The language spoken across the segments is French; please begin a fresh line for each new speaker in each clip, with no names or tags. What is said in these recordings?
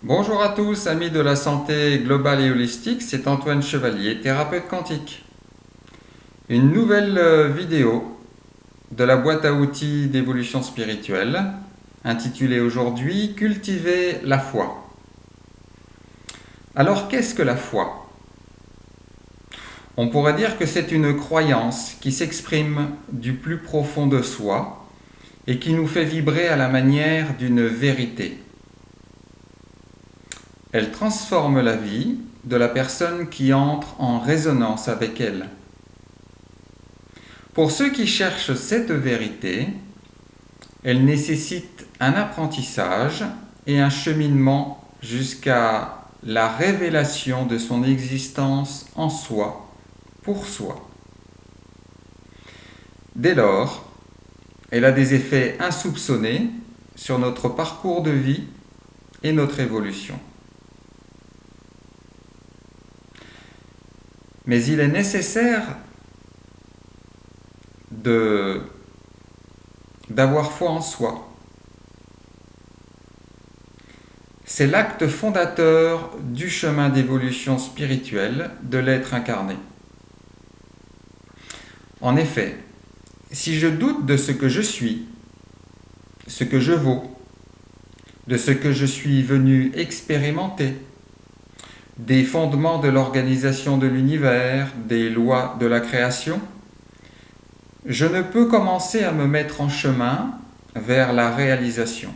Bonjour à tous, amis de la santé globale et holistique, c'est Antoine Chevalier, thérapeute quantique. Une nouvelle vidéo de la boîte à outils d'évolution spirituelle, intitulée aujourd'hui Cultiver la foi. Alors qu'est-ce que la foi? On pourrait dire que c'est une croyance qui s'exprime du plus profond de soi et qui nous fait vibrer à la manière d'une vérité. Elle transforme la vie de la personne qui entre en résonance avec elle. Pour ceux qui cherchent cette vérité, elle nécessite un apprentissage et un cheminement jusqu'à la révélation de son existence en soi, pour soi. Dès lors, elle a des effets insoupçonnés sur notre parcours de vie et notre évolution. Mais il est nécessaire d'avoir foi en soi. C'est l'acte fondateur du chemin d'évolution spirituelle de l'être incarné. En effet, si je doute de ce que je suis, ce que je vaux, de ce que je suis venu expérimenter, des fondements de l'organisation de l'univers, des lois de la création, je ne peux commencer à me mettre en chemin vers la réalisation.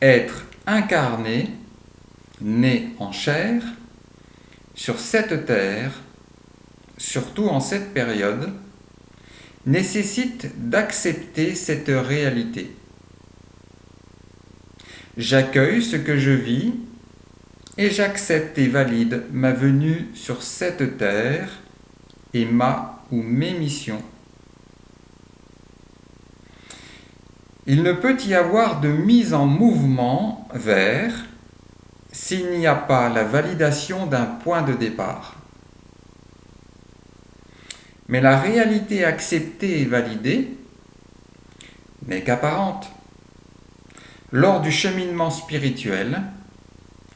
Être incarné, né en chair, sur cette terre, surtout en cette période, nécessite d'accepter cette réalité. J'accueille ce que je vis et j'accepte et valide ma venue sur cette terre et ma ou mes missions. Il ne peut y avoir de mise en mouvement vers s'il n'y a pas la validation d'un point de départ. Mais la réalité acceptée et validée n'est qu'apparente. Lors du cheminement spirituel,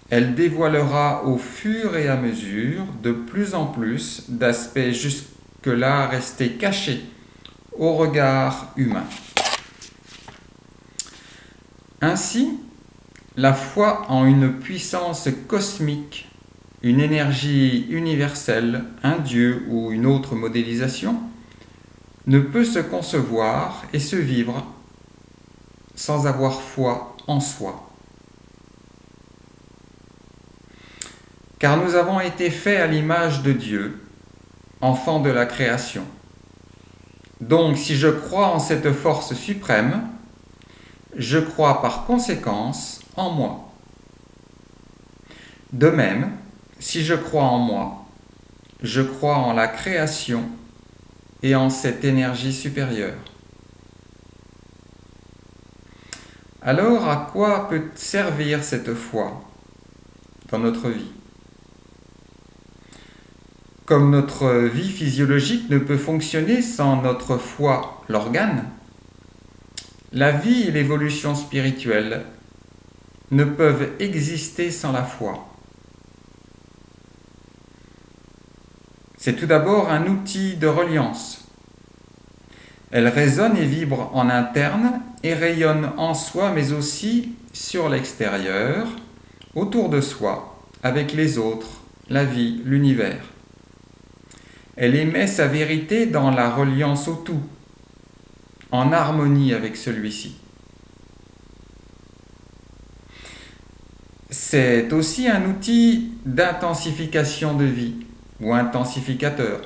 elle dévoilera au fur et à mesure de plus en plus d'aspects jusque-là restés cachés au regard humain. Ainsi, la foi en une puissance cosmique, une énergie universelle, un dieu ou une autre modélisation, ne peut se concevoir et se vivre sans avoir foi en soi. Car nous avons été faits à l'image de Dieu, enfants de la création. Donc, si je crois en cette force suprême, je crois par conséquence en moi. De même, si je crois en moi, je crois en la création et en cette énergie supérieure. Alors, à quoi peut servir cette foi dans notre vie? Comme notre vie physiologique ne peut fonctionner sans notre foi, l'organe, la vie et l'évolution spirituelle ne peuvent exister sans la foi. C'est tout d'abord un outil de reliance. Elle résonne et vibre en interne et rayonne en soi, mais aussi sur l'extérieur, autour de soi, avec les autres, la vie, l'univers. Elle émet sa vérité dans la reliance au tout, en harmonie avec celui-ci. C'est aussi un outil d'intensification de vie, ou intensificateur,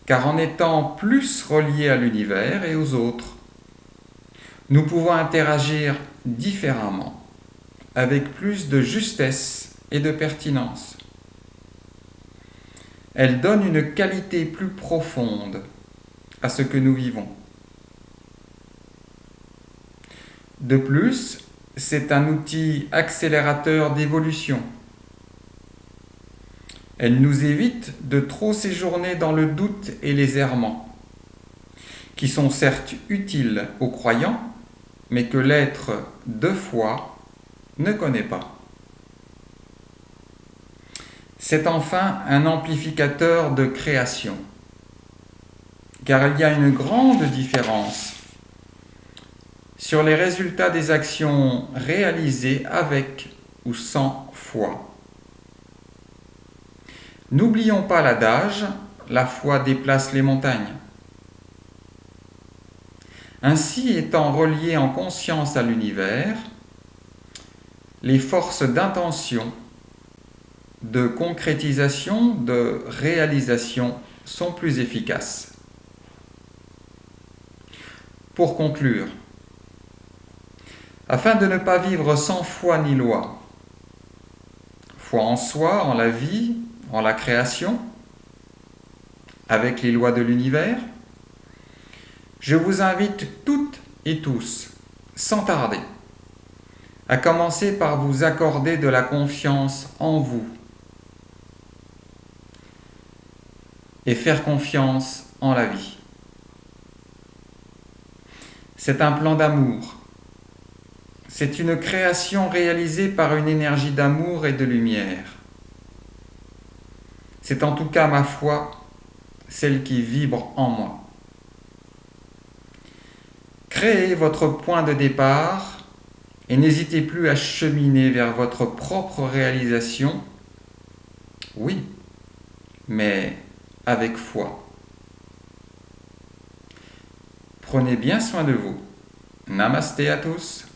car en étant plus reliés à l'univers et aux autres, nous pouvons interagir différemment, avec plus de justesse et de pertinence. Elle donne une qualité plus profonde à ce que nous vivons. De plus, c'est un outil accélérateur d'évolution. Elle nous évite de trop séjourner dans le doute et les errements, qui sont certes utiles aux croyants, mais que l'être de foi ne connaît pas. C'est enfin un amplificateur de création, car il y a une grande différence sur les résultats des actions réalisées avec ou sans foi. N'oublions pas l'adage « la foi déplace les montagnes ». Ainsi, étant reliés en conscience à l'univers, les forces d'intention, de concrétisation, de réalisation sont plus efficaces. Pour conclure, afin de ne pas vivre sans foi ni loi, foi en soi, en la vie, en la création, avec les lois de l'univers, je vous invite toutes et tous, sans tarder, à commencer par vous accorder de la confiance en vous et faire confiance en la vie. C'est un plan d'amour. C'est une création réalisée par une énergie d'amour et de lumière. C'est en tout cas ma foi, celle qui vibre en moi. Créez votre point de départ et n'hésitez plus à cheminer vers votre propre réalisation. Oui, mais avec foi. Prenez bien soin de vous. Namasté à tous.